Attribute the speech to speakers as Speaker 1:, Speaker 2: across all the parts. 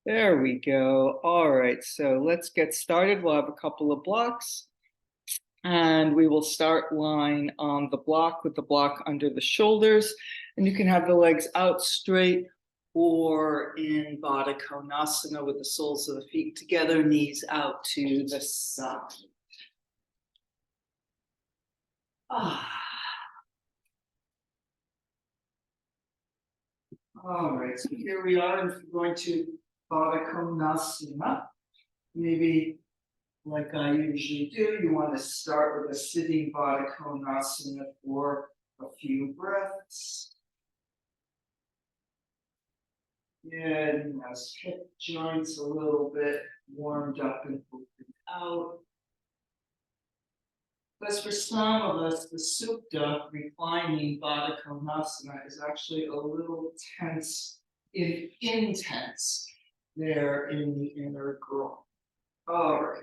Speaker 1: There we go. All right, so let's get started. We'll have a couple of blocks and we will start lying on the block with the block under the shoulders. And you can have the legs out straight or in Baddha Konasana with the soles of the feet together, knees out to the side. All right, so here we are, and we're going to Baddha Konasana. Maybe like I usually do, you want to start with a sitting Baddha Konasana for a few breaths. Getting those hip joints a little bit warmed up and opened out. Because for some of us, the Supta, reclining Baddha Konasana, is actually a little tense, intense there in the inner groin. All right.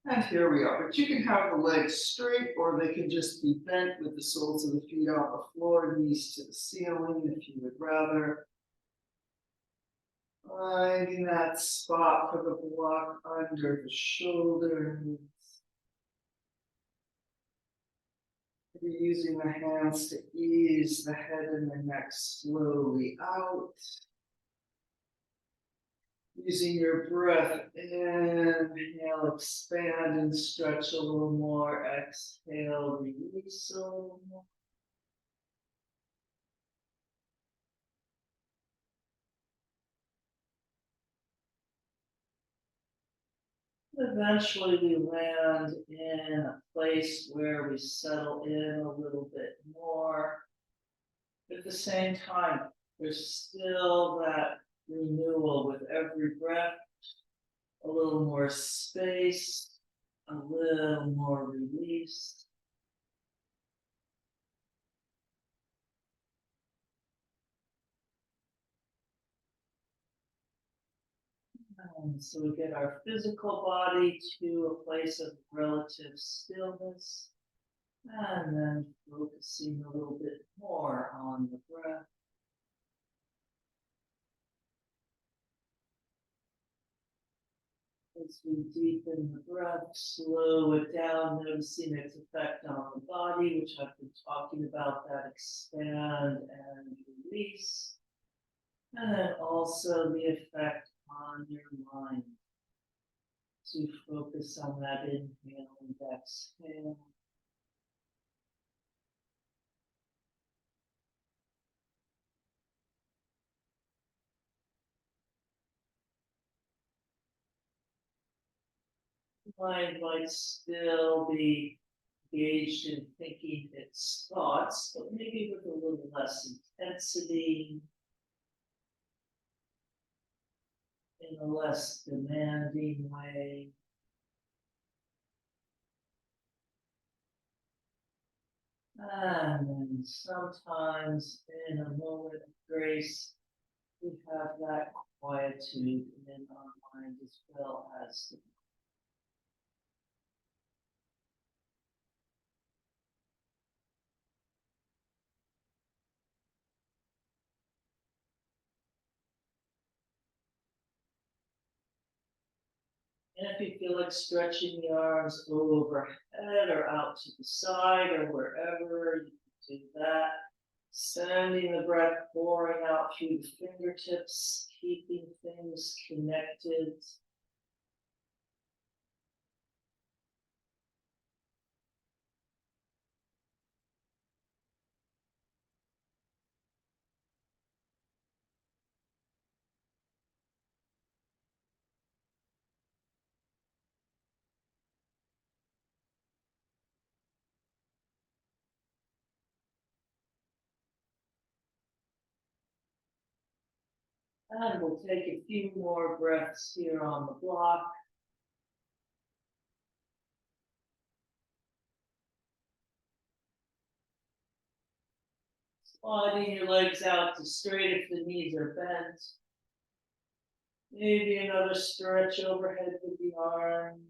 Speaker 1: And here we are. But you can have the legs straight, or they can just be bent with the soles of the feet on the floor, knees to the ceiling, if you would rather. Finding that spot for the block under the shoulders. Maybe using the hands to ease the head and the neck slowly out. Using your breath, inhale, expand and stretch a little more. Exhale, release a little more. Eventually we land in a place where we settle in a little bit more. At the same time, there's still that renewal with every breath, a little more space, a little more release. And so we get our physical body to a place of relative stillness, and then focusing a little bit more on the breath. As we deepen the breath, slow it down, noticing its effect on the body, which I've been talking about, that expand and release. And then also the effect on your mind. To focus on that inhale and exhale. The mind might still be engaged in thinking its thoughts, but maybe with a little less intensity, in a less demanding way. And then sometimes in a moment of grace, we have that quietude in our mind as well as the And if you feel like stretching the arms overhead or out to the side or wherever, you can do that. Sending the breath pouring out through the fingertips, keeping things connected. And we'll take a few more breaths here on the block. Sliding your legs out to straight if the knees are bent. Maybe another stretch overhead with the arms.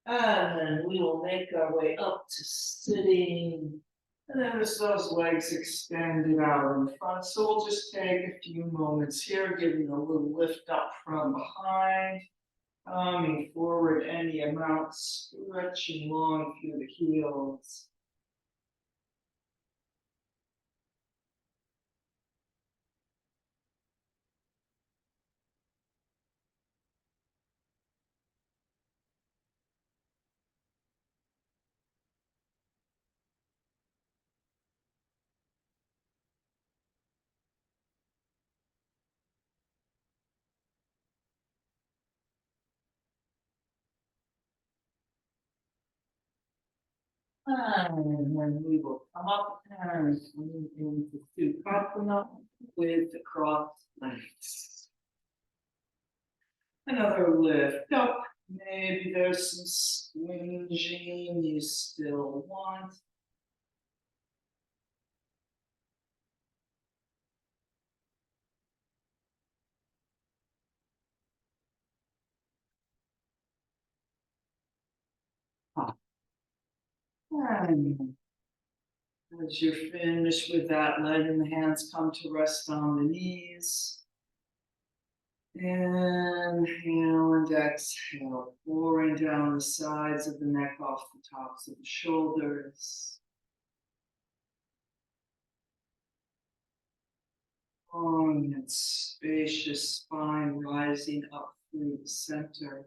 Speaker 1: And then we will make our way up to sitting. And then as those legs extended out in front, so we'll just take a few moments here, giving a little lift up from behind, coming forward any amount, stretching long through the heels. And then we will come up and move into Sukhasana with the crossed legs. Another lift up. Maybe there's some squinging you still want. And as you're finished with that, letting the hands come to rest on the knees. Inhale and exhale, pouring down the sides of the neck off the tops of the shoulders. Long and spacious spine rising up through the center.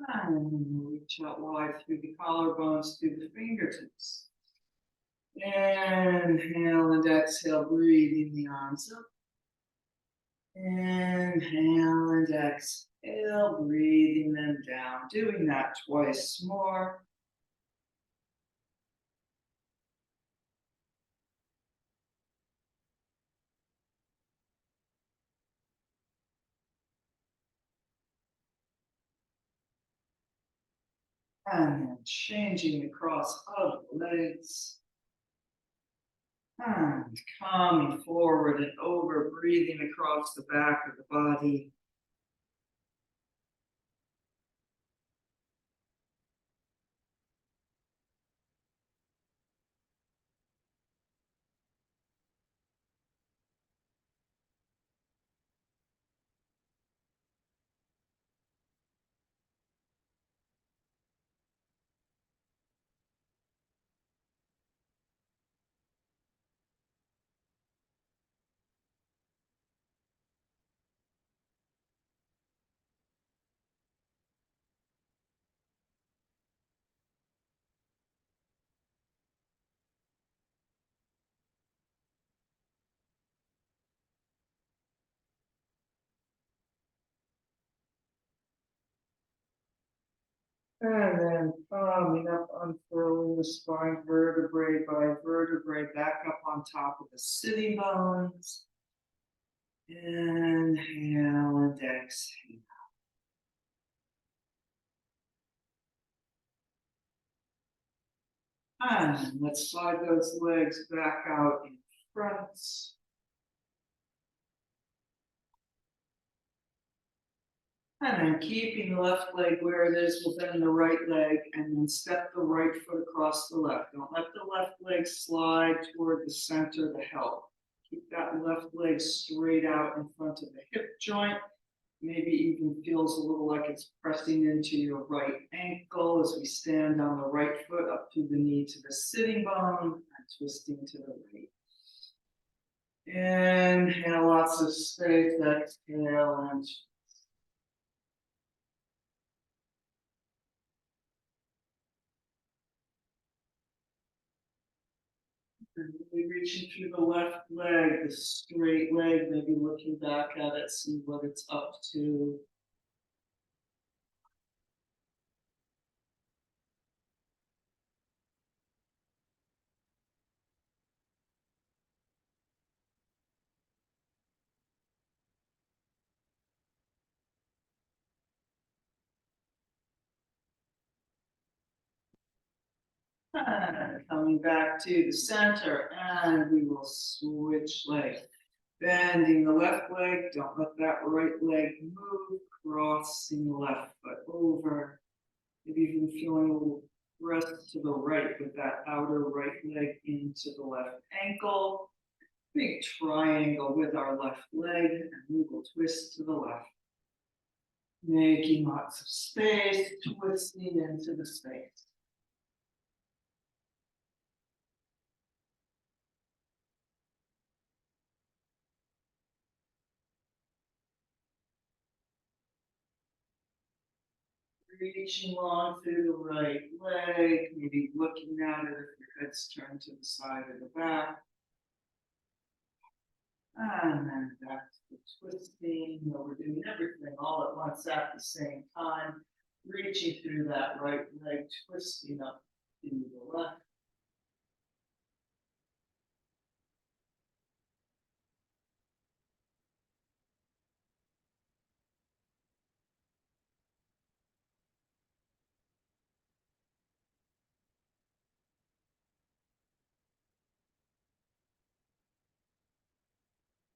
Speaker 1: And reach out wide through the collarbones, through the fingertips. Inhale and exhale, breathing the arms up. Inhale and exhale, breathing them down. Doing that twice more. And then changing the cross of the legs. And coming forward and over, breathing across the back of the body. And then coming up, unfurling the spine vertebrae by vertebrae back up on top of the sitting bones. Inhale and exhale. And let's slide those legs back out in front. And then keeping the left leg where it is within the right leg, and then step the right foot across the left. Don't let the left leg slide toward the center to help. Keep that left leg straight out in front of the hip joint. Maybe even feels a little like it's pressing into your right ankle as we stand on the right foot up to the knee to the sitting bone and twisting to the right. Inhale, lots of space. Exhale and really reaching through the left leg, the straight leg, maybe looking back at it, see what it's up to. And coming back to the center, and we will switch legs. Bending the left leg, don't let that right leg move, crossing the left foot over. Maybe even feeling a little press to the right with that outer right leg into the left ankle. Big triangle with our left leg, and we will twist to the left. Making lots of space, twisting into the space. Reaching long through the right leg, maybe looking at it if your head's turned to the side or the back. And then back to the twisting. We're doing everything all at once at the same time. Reaching through that right leg, twisting up to the left.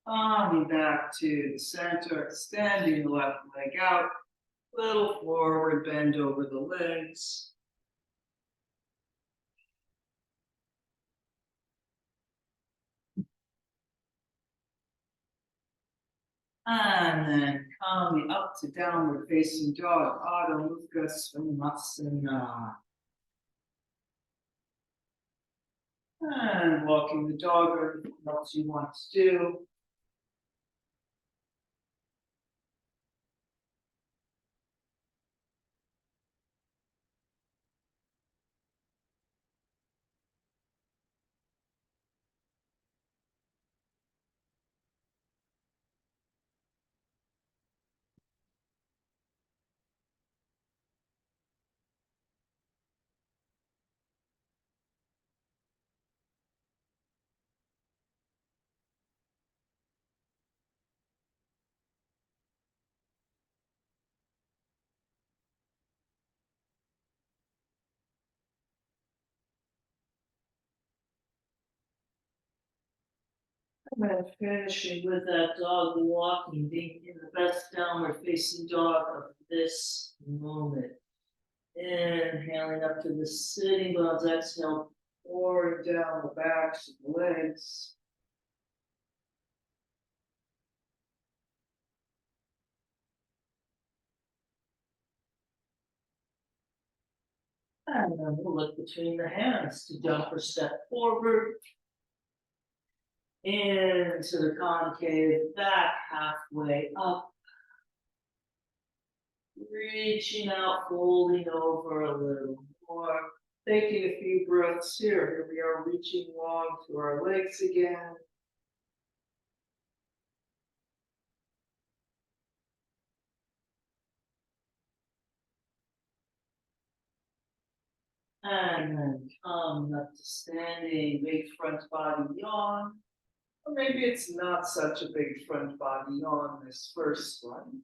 Speaker 1: Coming back to the center, extending the left leg out. Little forward bend over the legs. And then coming up to downward facing dog, Adho Mukha Svanasana. And walking the dog or anything else you want to do. And then finishing with that dog walking, being in the best downward facing dog of this moment. Inhaling up to the sitting bones, exhale, pouring down the backs of the legs. And then we'll look between the hands to jump or step forward. Into the concave, back halfway up. Reaching out, folding over a little more. Taking a few breaths here. Here we are reaching long through our legs again. And then come up to standing, big front body yawn. Or maybe it's not such a big front body yawn, this first one.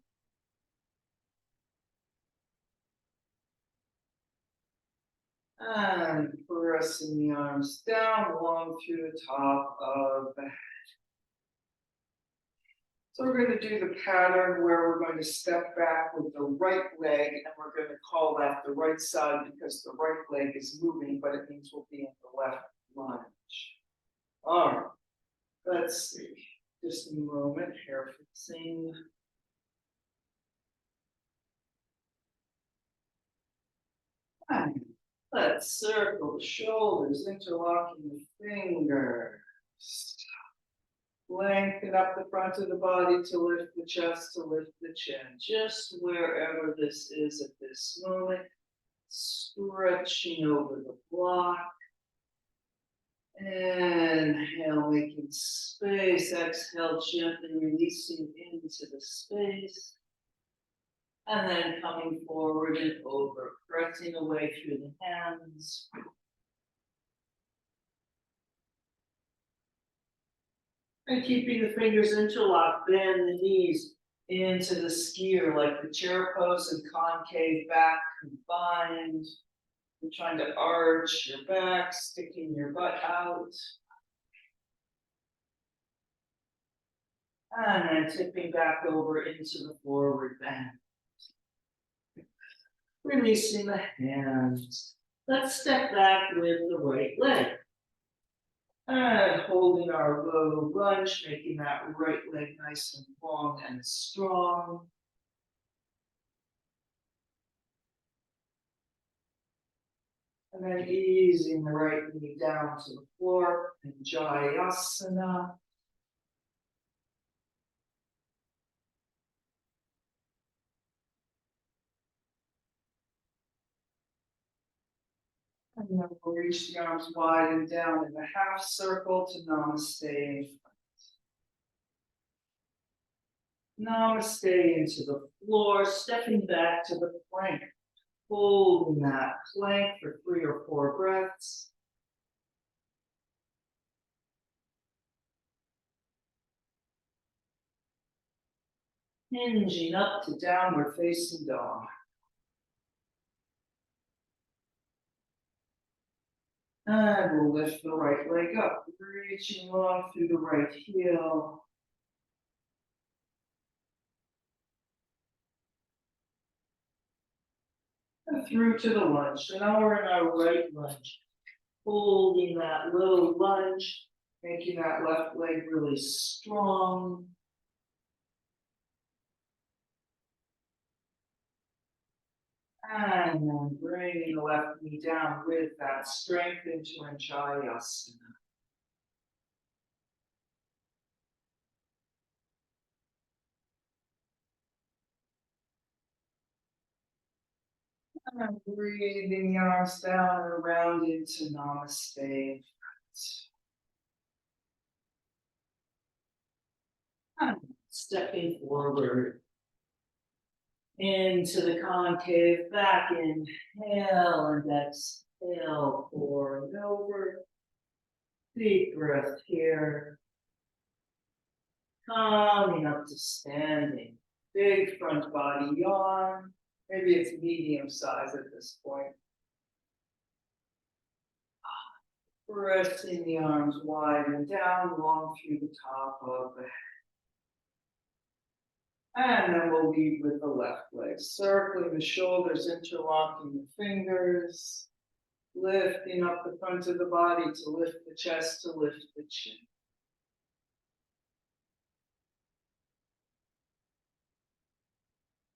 Speaker 1: And pressing the arms down along through the top of the head. So we're going to do the pattern where we're going to step back with the right leg, and we're going to call that the right side because the right leg is moving, but it means we'll be in the left lunge. All right, let's see. Just a moment, hair fixing. And let's circle the shoulders, interlocking the fingers. Lengthen up the front of the body to lift the chest, to lift the chin, just wherever this is at this moment. Stretching over the block. Inhale, making space. Exhale, gently releasing into the space. And then coming forward and over, pressing away through the hands. And keeping the fingers interlocked, bend the knees into the skier like the chair pose and concave back combined. You're trying to arch your back, sticking your butt out. And then tipping back over into the forward bend. Releasing the hands. Let's step back with the right leg. And holding our low lunge, making that right leg nice and long and strong. And then easing the right knee down to the floor, Jayasana. And then we'll reach the arms wide and down in a half circle to Namaste in front. Namaste into the floor, stepping back to the plank. Holding that plank for 3 or 4 breaths. Hinging up to downward facing dog. And we'll lift the right leg up, reaching long through the right heel. And through to the lunge. So now we're in our right lunge. Holding that low lunge, making that left leg really strong. And then bringing the left knee down with that strength into Jayasana. And breathing the arms down and around into Namaste. And stepping forward into the concave, back inhale and exhale, forward and over. Deep breath here. Coming up to standing. Big front body yawn. Maybe it's medium size at this point. Pressing the arms wide and down, long through the top of the head. And then we'll lead with the left leg, circling the shoulders, interlocking the fingers, lifting up the front of the body to lift the chest, to lift the chin.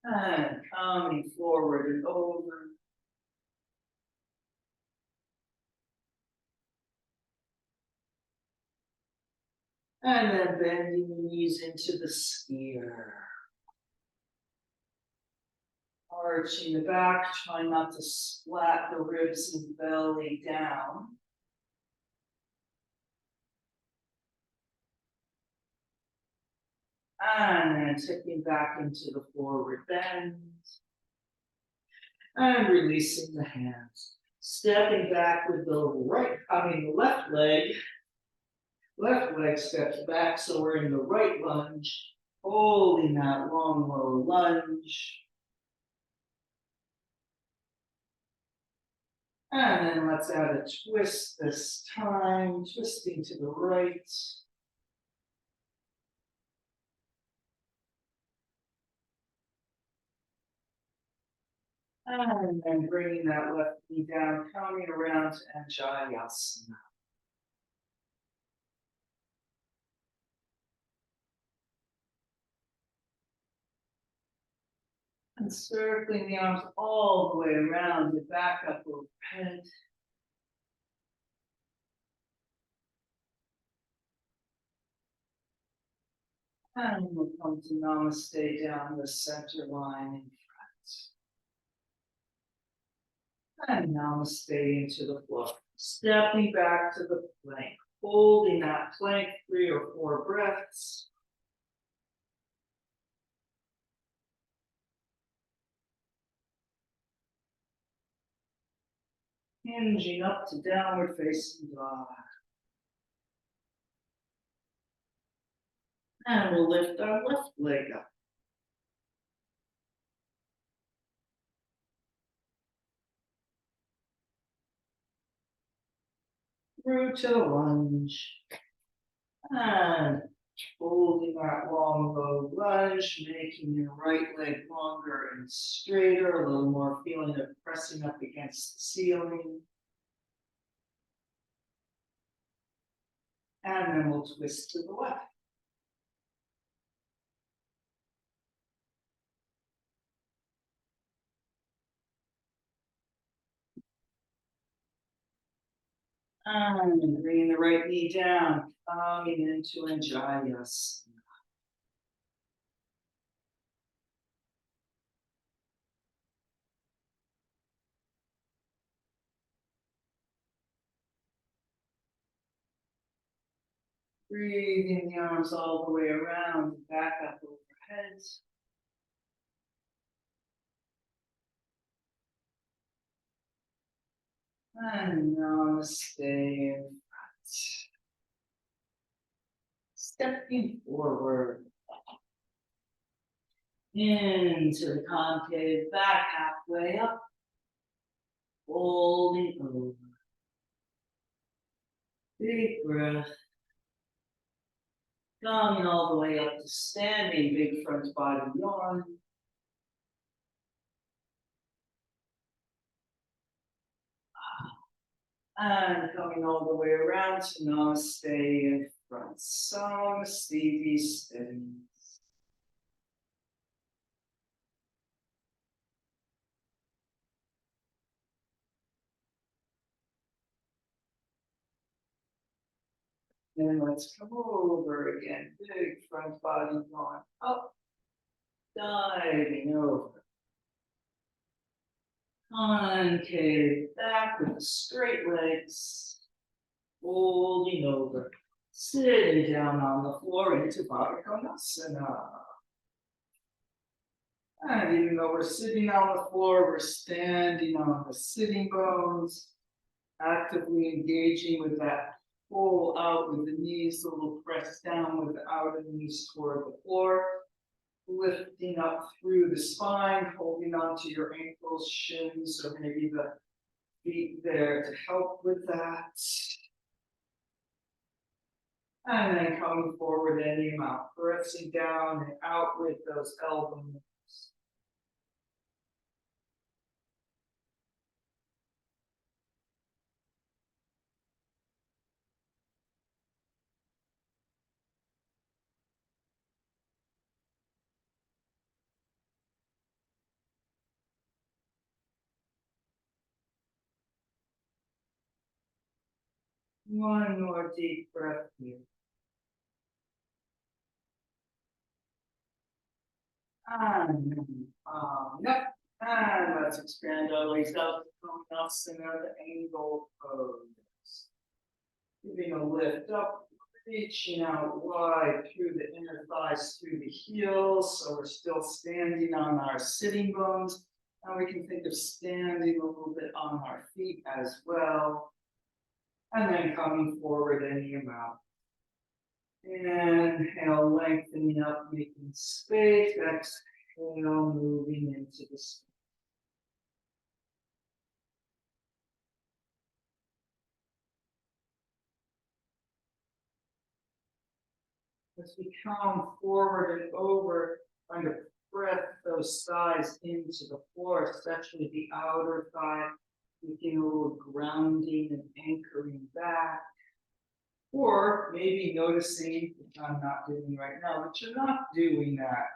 Speaker 1: And coming forward and over. And then bending the knees into the skier. Arching the back, trying not to splat the ribs and belly down. And then tipping back into the forward bend. And releasing the hands. Stepping back with the left leg. Left leg steps back, so we're in the right lunge. Holding that long, low lunge. And then let's add a twist this time, twisting to the right. And then bringing that left knee down, coming around to Jayasana. And circling the arms all the way around and back up overhead. And we'll come to Namaste down the center line in front. And Namaste into the floor. Stepping back to the plank. Holding that plank 3 or 4 breaths. Hinging up to downward facing dog. And we'll lift our left leg up. through to the lunge. And holding that long, low lunge, making your right leg longer and straighter, a little more feeling of pressing up against the ceiling. And then we'll twist to the left. And bringing the right knee down, coming into GentleVinyasa. Breathing the arms all the way around, back up overhead. And Namaste in front. Stepping forward. Into the concave, back halfway up. Holding over. Big breath. Coming all the way up to standing, big front body yawn. And coming all the way around to Namaste in front. So steady, steady. And let's come over again. Big front body yawn. Up, diving over. Concave back with the straight legs. Holding over. Sitting down on the floor into Konasana. And even though we're sitting on the floor, we're standing on the sitting bones, actively engaging with that pull out with the knees a little pressed down with the outer knees toward the floor. Lifting up through the spine, holding onto your ankles, shins, or maybe the feet there to help with that. And then coming forward any amount, pressing down and out with those elbows. One more deep breath here. And yep. And let's expand our legs out to Konasana, the angle pose. Giving a lift up, reaching out wide through the inner thighs, through the heels. So we're still standing on our sitting bones. And we can think of standing a little bit on our feet as well. And then coming forward any amount. Inhale, lengthening up, making space. Exhale, moving into the space. As we come forward and over, trying to press those thighs into the floor, especially the outer thigh, making a little grounding and anchoring back. Or maybe noticing, which I'm not doing right now, but you're not doing that.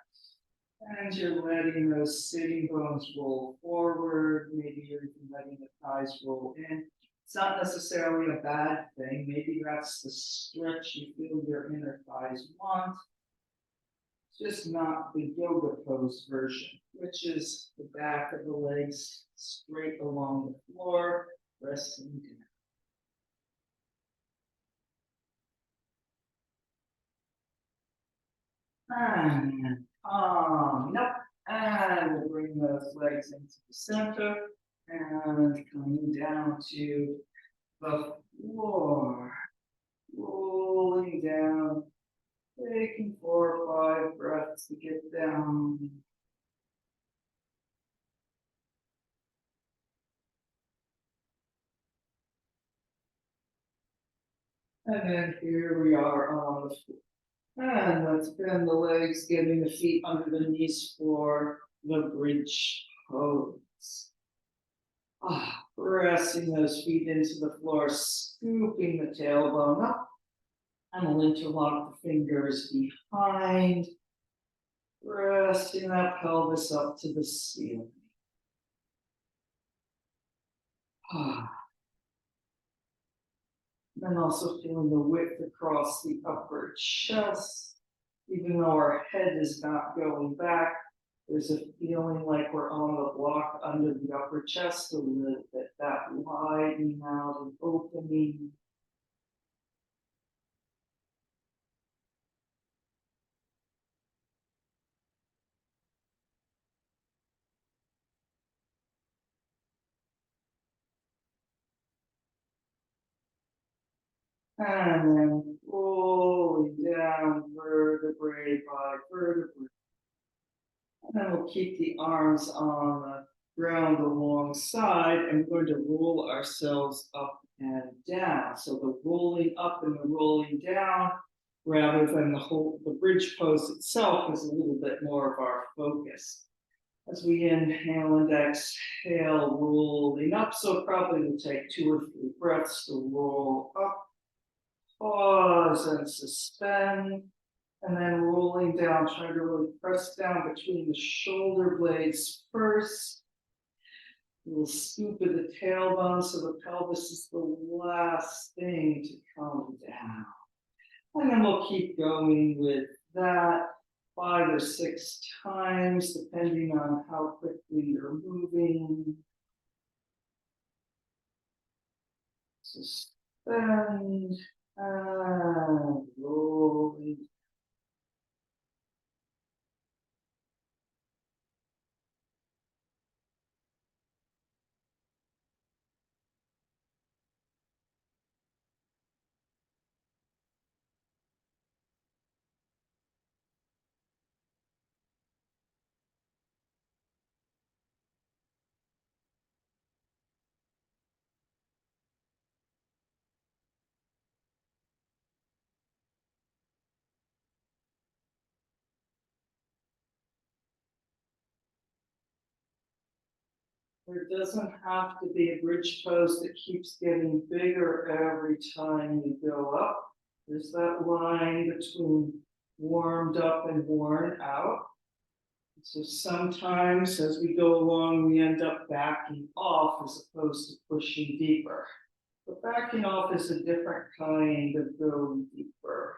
Speaker 1: And you're letting those sitting bones roll forward. Maybe you're even letting the thighs roll in. It's not necessarily a bad thing. Maybe that's the stretch you feel your inner thighs want. It's just not the yoga pose version, which is the back of the legs straight along the floor, resting down. And up. And we'll bring those legs into the center and coming down to the floor. Rolling down, taking 4 or 5 breaths to get down. And then here we are on the floor. And let's bend the legs, getting the feet under the knees for the bridge pose. Pressing those feet into the floor, scooping the tailbone up. And we'll interlock the fingers behind, resting that pelvis up to the ceiling. And also feeling the width across the upper chest. Even though our head is not going back, there's a feeling like we're on the block under the upper chest a little bit, that widening out and opening. And then rolling down vertebrae by vertebrae. And then we'll keep the arms on the ground alongside, and we're going to roll ourselves up and down. So the rolling up and the rolling down, rather than the bridge pose itself, is a little bit more of our focus. As we inhale and exhale, rolling up. So probably we'll take 2 or 3 breaths to roll up, pause and suspend. And then rolling down, trying to really press down between the shoulder blades first. A little scoop of the tailbone, so the pelvis is the last thing to come down. And then we'll keep going with that 5 or 6 times, depending on how quickly you're moving. Suspend and rolling. There doesn't have to be a bridge pose that keeps getting bigger every time you go up. There's that line between warmed up and worn out. So sometimes as we go along, we end up backing off as opposed to pushing deeper. But backing off is a different kind of going deeper.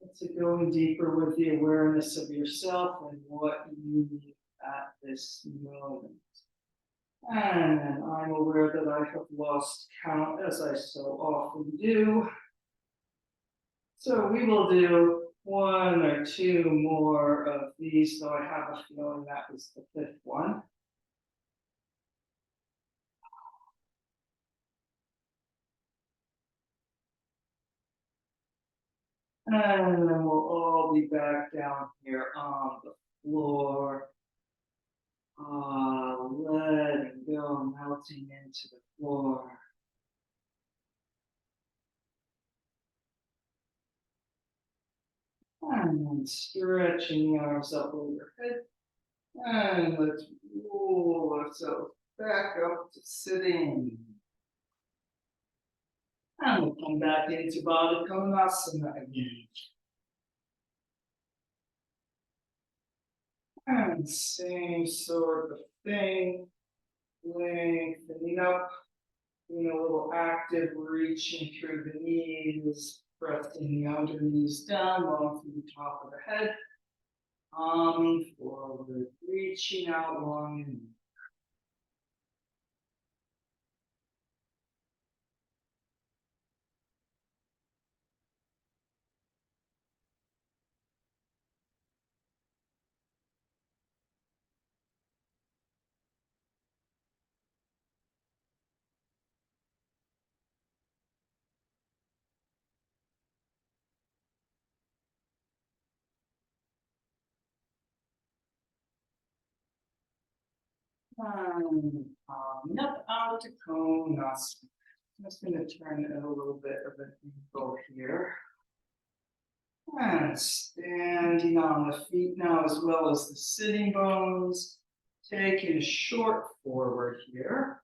Speaker 1: It's a going deeper with the awareness of yourself and what you need at this moment. And I'm aware that I have lost count, as I so often do. So we will do 1 or 2 more of these, though I have a feeling that was the 5th one. And then we'll all be back down here on the floor. Letting go, melting into the floor. And then stretching the arms up overhead. And let's roll ourselves back up to sitting. And we'll come back into Baddha Konasana again. And same sort of thing. Lengthening up, being a little active, reaching through the knees, pressing the under knees down, long through the top of the head. Forward, reaching out long and up out to Konasana. I'm just going to turn it a little bit of an angle here. And standing on the feet now, as well as the sitting bones. Taking a short forward here.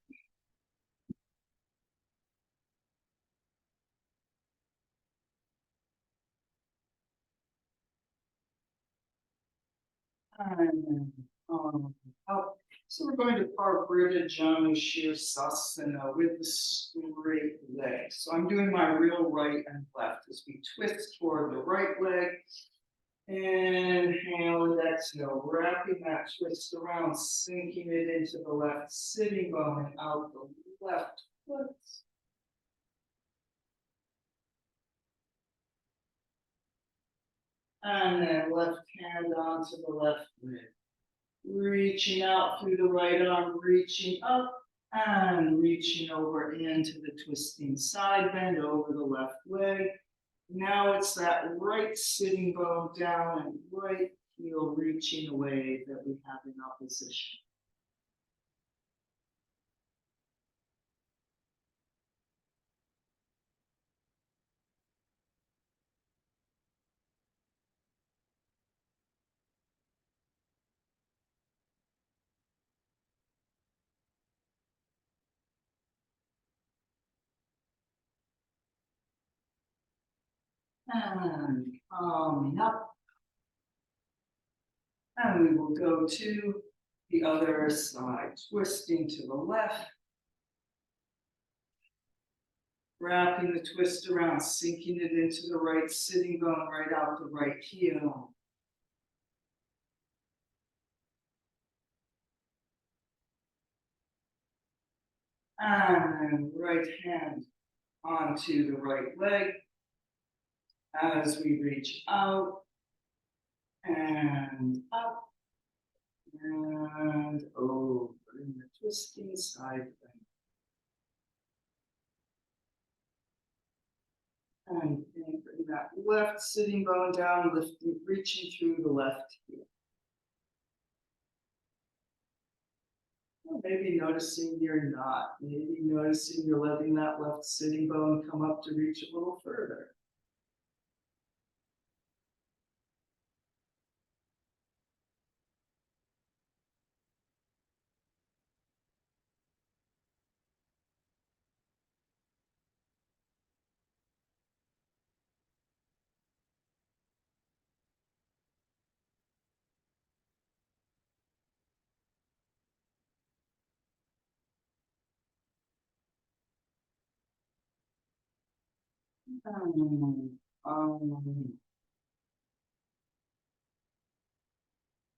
Speaker 1: And up. So we're going to Parvrita Janu Shirsasana with the straight leg. So I'm doing my real right and left as we twist toward the right leg. Inhale and exhale, wrapping that twist around, sinking it into the left sitting bone and out the left foot. And then left hand onto the left rib. Reaching out through the right arm, reaching up and reaching over into the twisting side bend over the left leg. Now it's that right sitting bone down and right heel reaching away that we have in opposition. And coming up. And we will go to the other side, twisting to the left. Wrapping the twist around, sinking it into the right sitting bone, right out the right heel. And then right hand onto the right leg as we reach out and up and over in the twisting side bend. And bring that left sitting bone down, lifting, reaching through the left heel. Maybe noticing you're not. Maybe noticing you're letting that left sitting bone come up to reach a little further.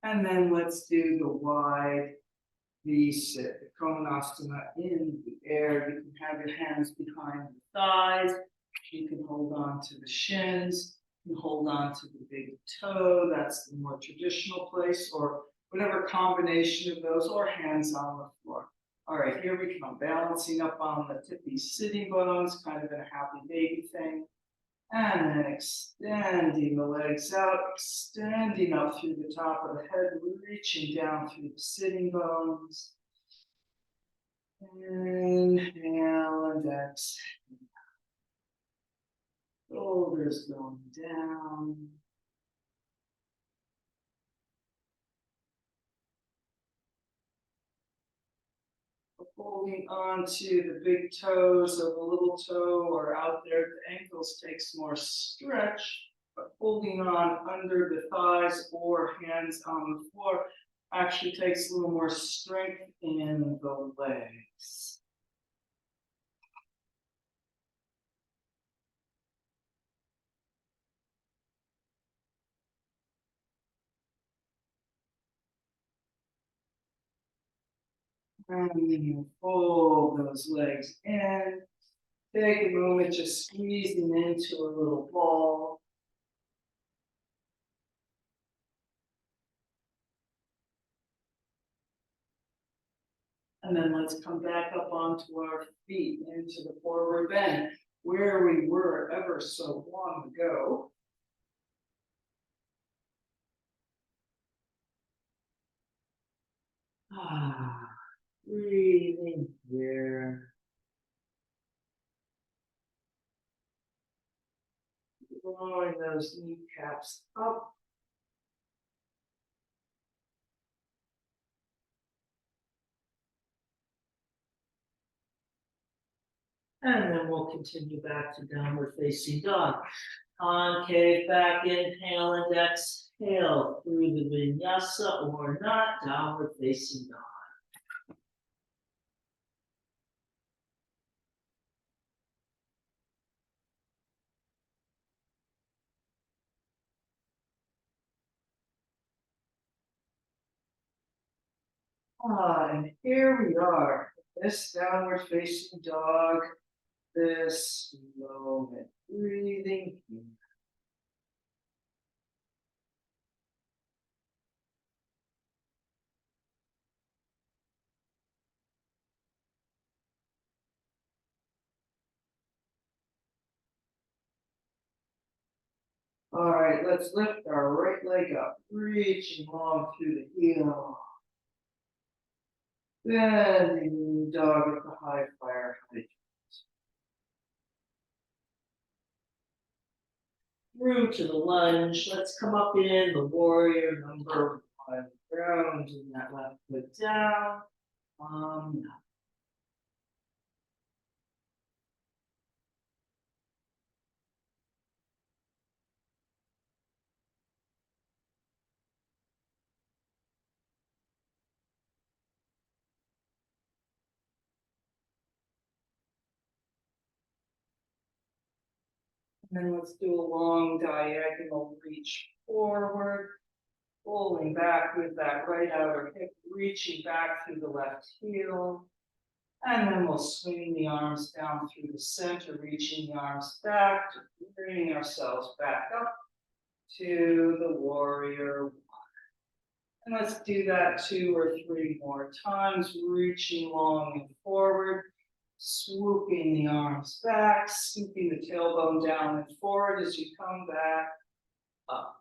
Speaker 1: And then let's do the wide V-sit, the Konasana in the air. You can have your hands behind the thighs. You can hold on to the shins. You can hold on to the big toe. That's the more traditional place, or whatever combination of those, or hands on the floor. All right, here we come, balancing up on the tippy sitting bones, kind of in a happy baby thing. And then extending the legs out, extending up through the top of the head, reaching down through the sitting bones. Inhale and exhale. Shoulders going down. Holding on to the big toes of the little toe or out there, the ankles takes more stretch, but holding on under the thighs or hands on the floor actually takes a little more strength in the legs. And then you fold those legs in. Take a moment just squeezing into a little ball. And then let's come back up onto our feet into the forward bend, where we were ever so long ago. Breathing here. drawing those kneecaps up. And then we'll continue back to downward facing dog. Concave back, inhale and exhale through the vinyasa or not, downward facing dog. And here we are, this downward facing dog, this moment, breathing here. All right, let's lift our right leg up, reaching long through the heel. Bending dog at the high fire height. Through to the lunge. Let's come up in the warrior number 1. Grounding that left foot down. And then let's do a long diagonal reach forward, pulling back with that right outer hip, reaching back through the left heel. And then we'll swing the arms down through the center, reaching the arms back, to bring ourselves back up to the warrior 1. And let's do that 2 or 3 more times, reaching long and forward. Swooping the arms back, scooping the tailbone down and forward as you come back up.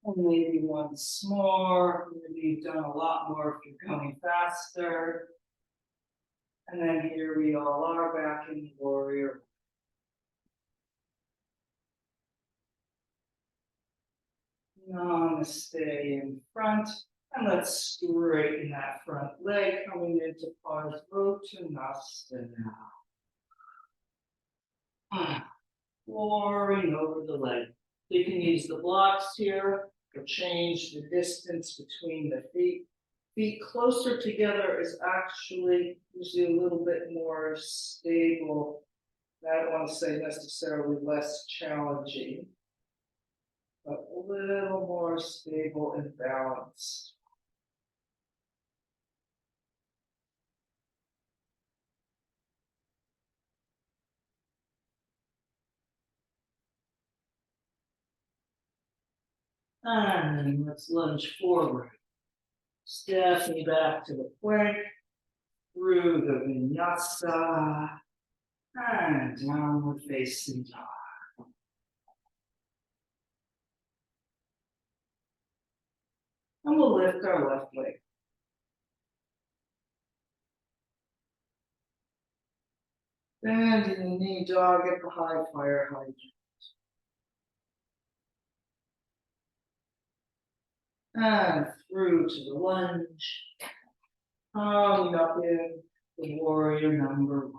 Speaker 1: And maybe once more, maybe you've done a lot more if you're going faster. And then here we all are back in warrior. Namaste in front, and let's straighten that front leg coming into Parsvottanasana now. Flooring over the leg. You can use the blocks here to change the distance between the feet. Feet closer together is actually usually a little bit more stable. I don't want to say necessarily less challenging, but a little more stable and balanced. And then let's lunge forward. Stepping back to the plank, through the vinyasa, and downward facing dog. And we'll lift our left leg. Bending the knee, dog at the high fire height. And through to the lunge. Coming up in the warrior number 1.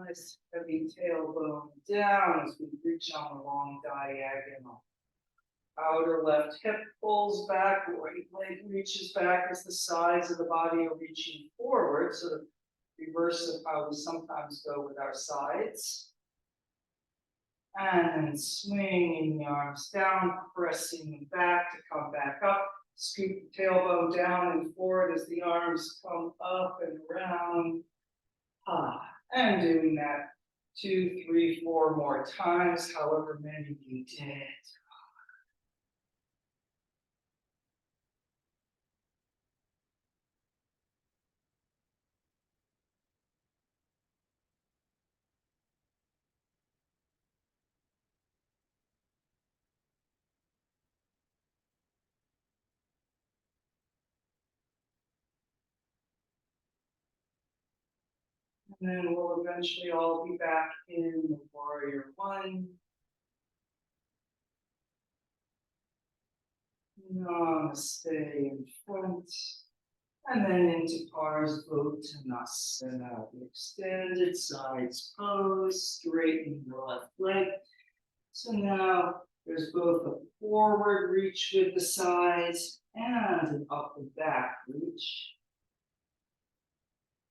Speaker 1: Nice heavy tailbone down as we reach on the long diagonal. Outer left hip pulls back, right leg reaches back as the sides of the body are reaching forward. So the reverse of how we sometimes go with our sides. And then swinging the arms down, pressing them back to come back up. Scoop the tailbone down and forward as the arms come up and around. And doing that 2, 3, 4 more times, however many you did. And then we'll eventually all be back in the warrior one. Namaste in front. And then into Parsvottanasana, the extended sides pose, straighten the left leg. So now there's both a forward reach with the sides and an up and back reach.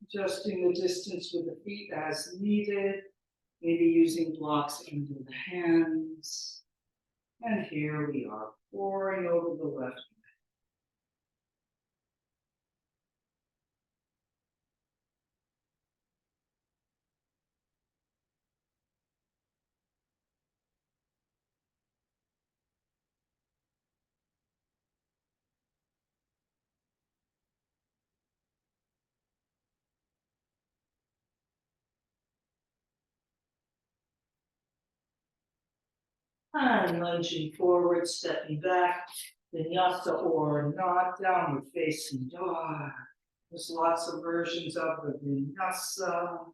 Speaker 1: Adjusting the distance with the feet as needed, maybe using blocks under the hands. And here we are, pouring over the left. And lunging forward, stepping back, vinyasa or not, downward facing dog. There's lots of versions of the vinyasa.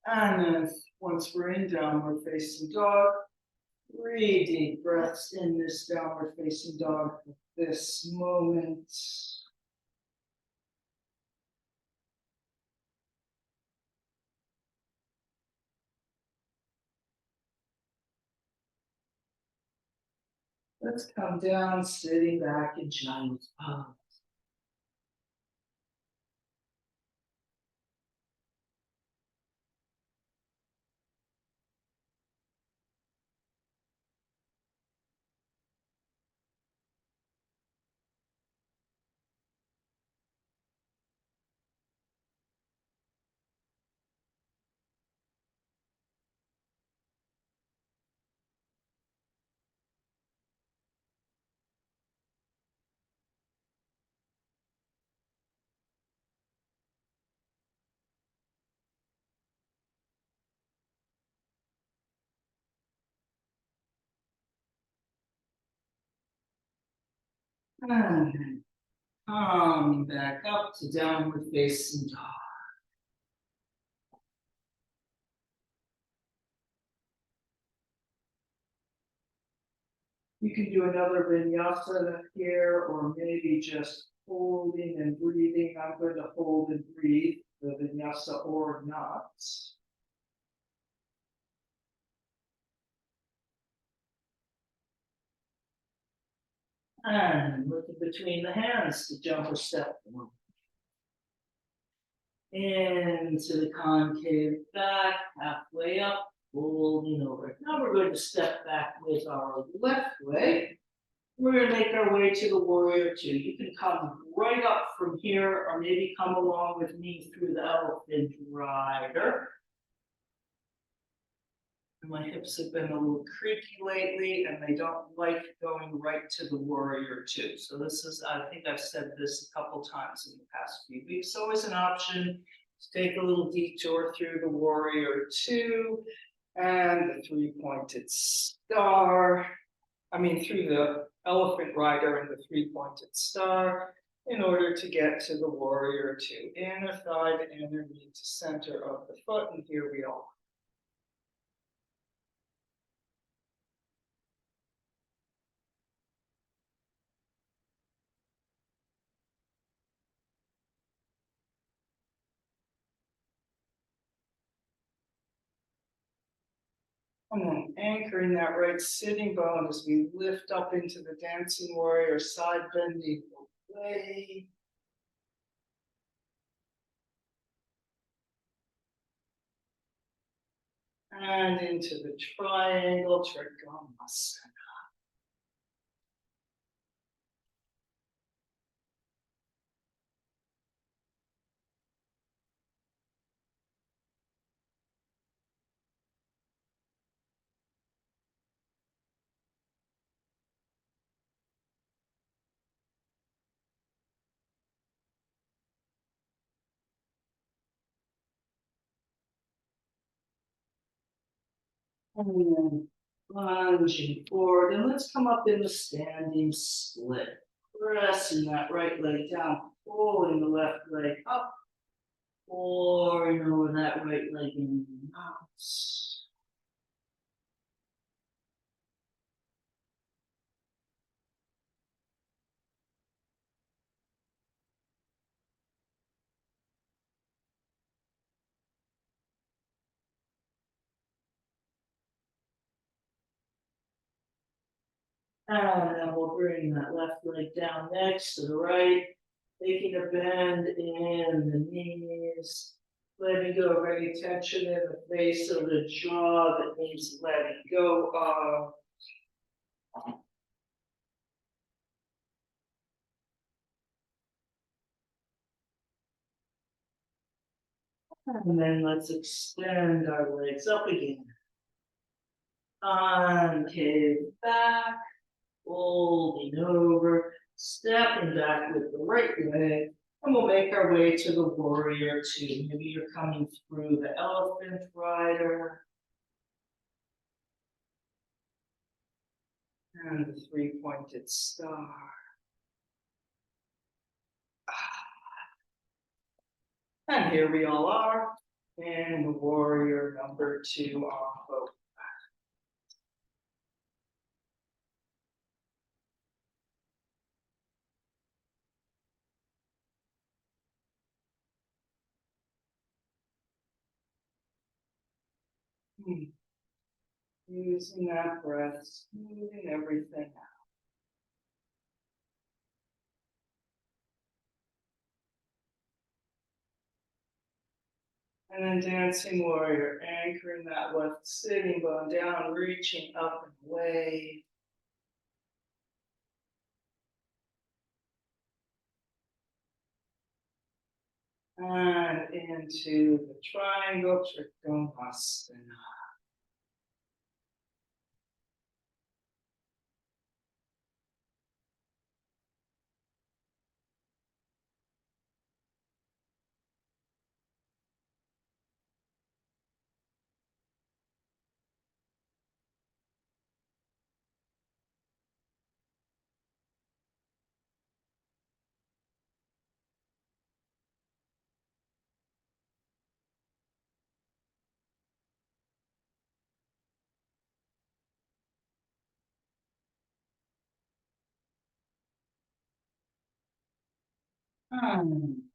Speaker 1: And then once we're in downward facing dog, 3 deep breaths in this downward facing dog at this moment. Let's come down, sitting back in child's pose. And come back up to downward facing dog. You can do another vinyasa here, or maybe just holding and breathing. I'm going to hold and breathe the vinyasa or not. And looking between the hands to jump or step one. Into the concave back, halfway up, folding over. Now we're going to step back with our left leg. We're going to make our way to the warrior two. You can come right up from here, or maybe come along with me through the elephant rider. My hips have been a little creaky lately, and they don't like going right to the warrior two. So this is, I think I've said this a couple times in the past few weeks, always an option to take a little detour through the warrior two and the 3-pointed star. Through the elephant rider and the 3-pointed star in order to get to the warrior two. Inner thigh to inner knee to center of the foot, and here we are. And then anchoring that right sitting bone as we lift up into the dancing warrior, side bending away. And into the triangle, Trikonasana. And then lunging forward, and let's come up in the standing split. Pressing that right leg down, pulling the left leg up, pouring over that right leg in and out. And then we'll bring that left leg down next to the right, taking a bend in the knees, letting go of any tension in the face of the jaw that needs letting go of. And then let's extend our legs up again. Concave back, folding over, stepping back with the right leg, and we'll make our way to the warrior two. Maybe you're coming through the elephant rider and the three-pointed star. And here we all are, and the warrior number two on both. Using that breath, smoothing everything out. And then dancing warrior, anchoring that left sitting bone down, reaching up and away. And into the triangle, Namaste.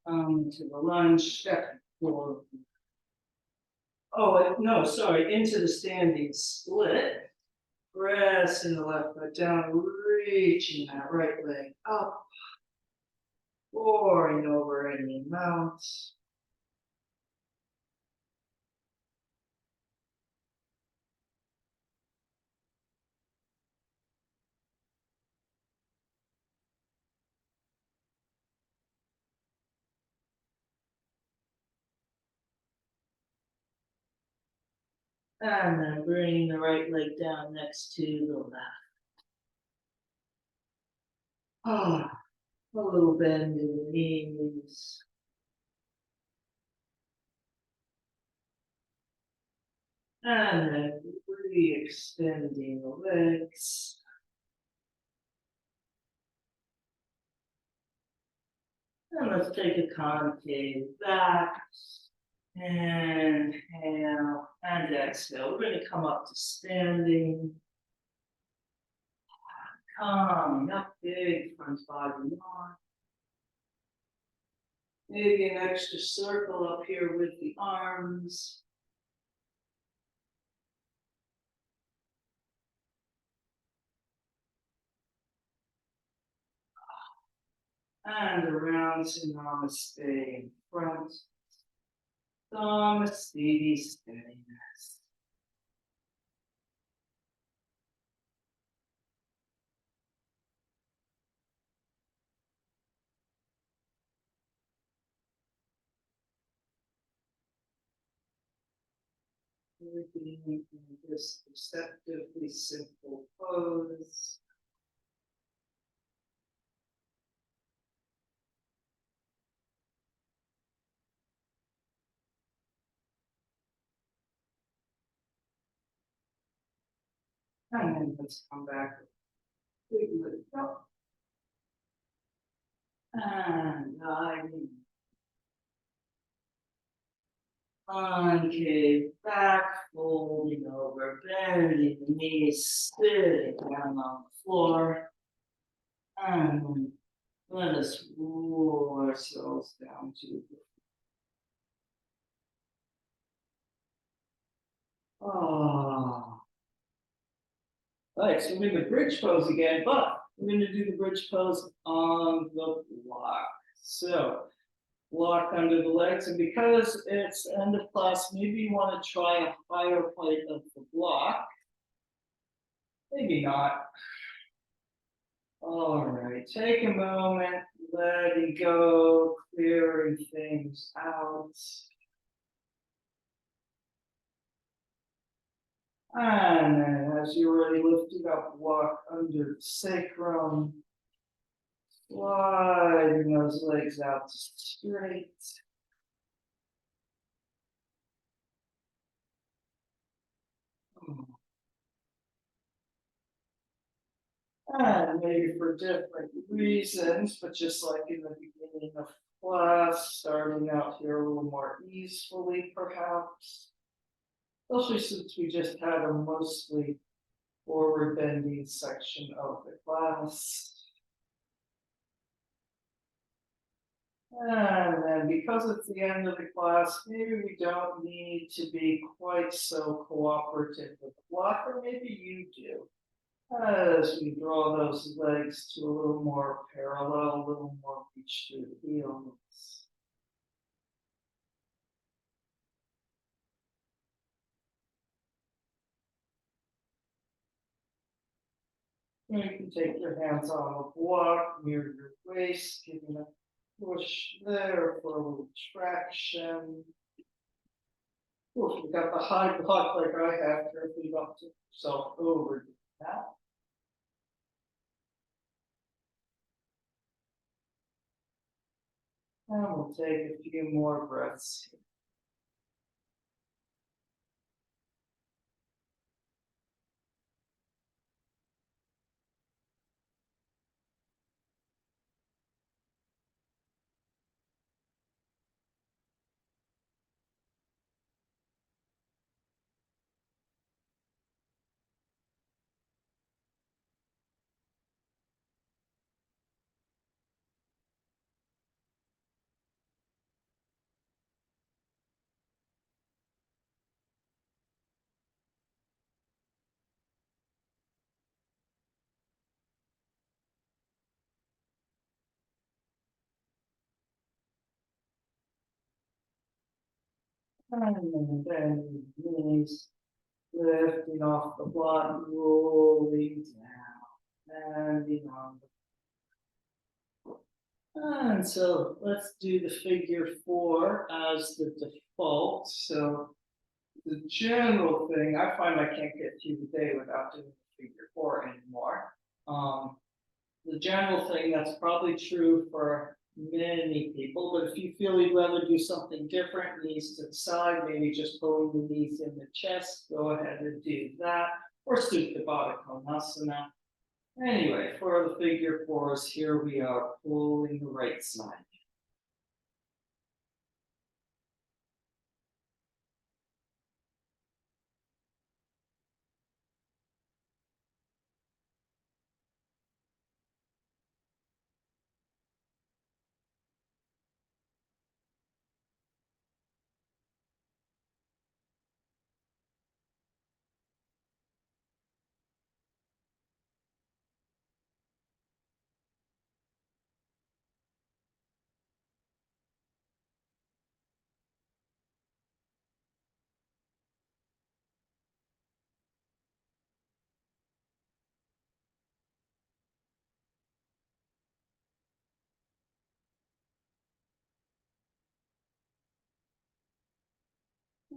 Speaker 1: And to the lunge, step forward. Oh, no, sorry, into the standing split. Pressing the left foot down, reaching that right leg up, pouring over any mount. And then bringing the right leg down next to the left. Ah, a little bend in the knees. And then re-extending the legs. And let's take a concave back. Inhale and exhale. We're going to come up to standing. Coming up, big front body yawn. Maybe an extra circle up here with the arms. And around to Namaste in front. Namaste, steadiness. Being in this perceptively simple pose. And then let's come back. Big lift up. And diving. Concave back, folding over, bending the knees, sitting down on the floor. And let us roll ourselves down to the All right, so we're in the bridge pose again, but we're going to do the bridge pose on the block. So block under the legs, and because it's end of class, maybe you want to try a higher height of the block. Maybe not. All right, take a moment, letting go, clearing things out. And then as you're already lifting up, walk under the sacrum, sliding those legs out straight. And maybe for different reasons, but just like in the beginning of class, starting out here a little more easily, perhaps. Especially since we just had a mostly forward bending section of the class. And then because it's the end of the class, maybe we don't need to be quite so cooperative with the block, or maybe you do. As we draw those legs to a little more parallel, a little more reach through the heels. And you can take your hands on the block near your waist, giving a push there for a little traction. Oof, you got the high block like I have, carefully up to yourself over that. And we'll take a few more breaths here. And then knees lifting off the block, rolling down, landing on the. And so let's do the figure 4 as the default. So the general thing, I find I can't get through the day without doing the figure 4 anymore. The general thing that's probably true for many people, but if you feel you'd rather do something different, knees to the side, maybe just pulling the knees in the chest, go ahead and do that, or Supta Baddha Konasana. Anyway, for the figure 4s, here we are pulling the right side.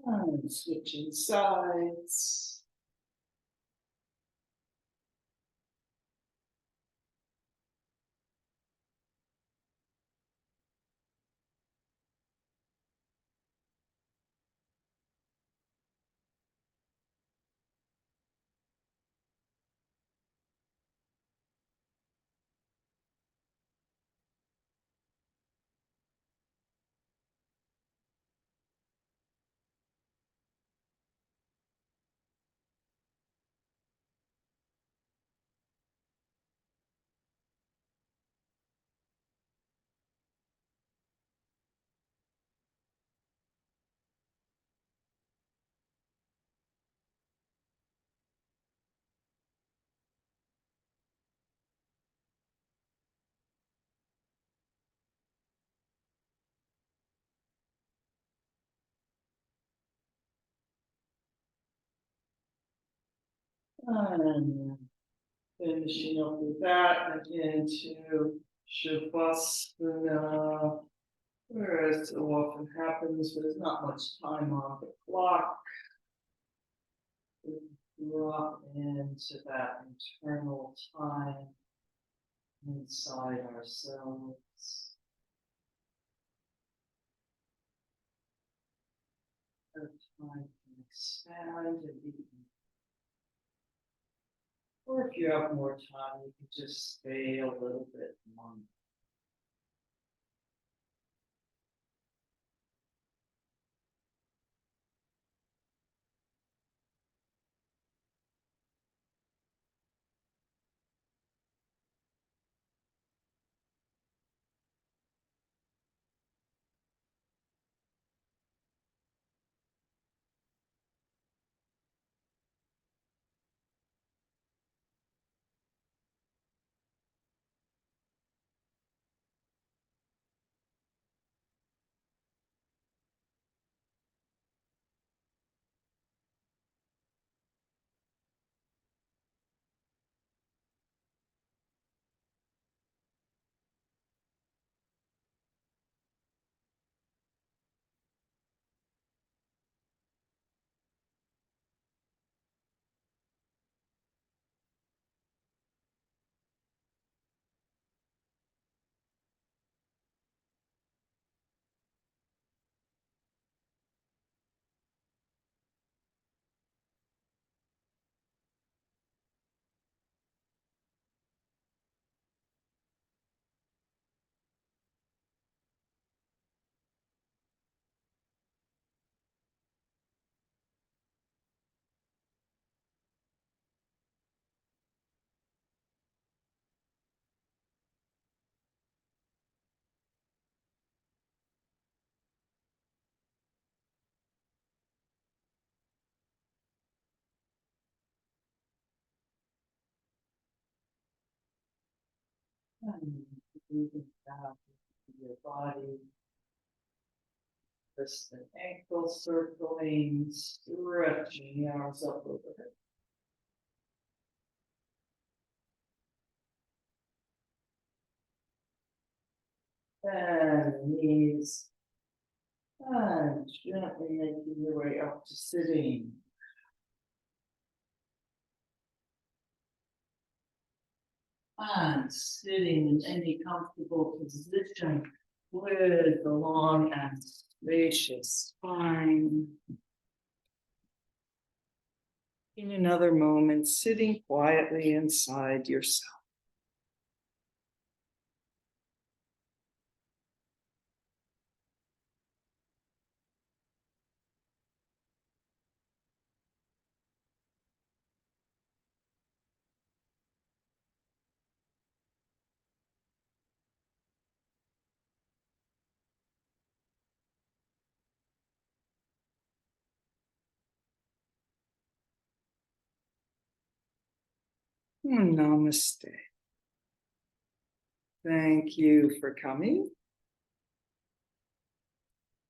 Speaker 1: And switching sides. And finishing up with that and into Shavasana, where it so often happens, but there's not much time on the clock. We drop into that internal time inside ourselves. Our time can expand and deepen. Or if you have more time, you can just stay a little bit longer. And breathing down into your body, wrist and ankle circling, stretching the arms up overhead. And knees, and gently making your way up to sitting. And sitting in any comfortable position with a long and spacious spine. In another moment, sitting quietly inside yourself. Namaste. Thank you for coming.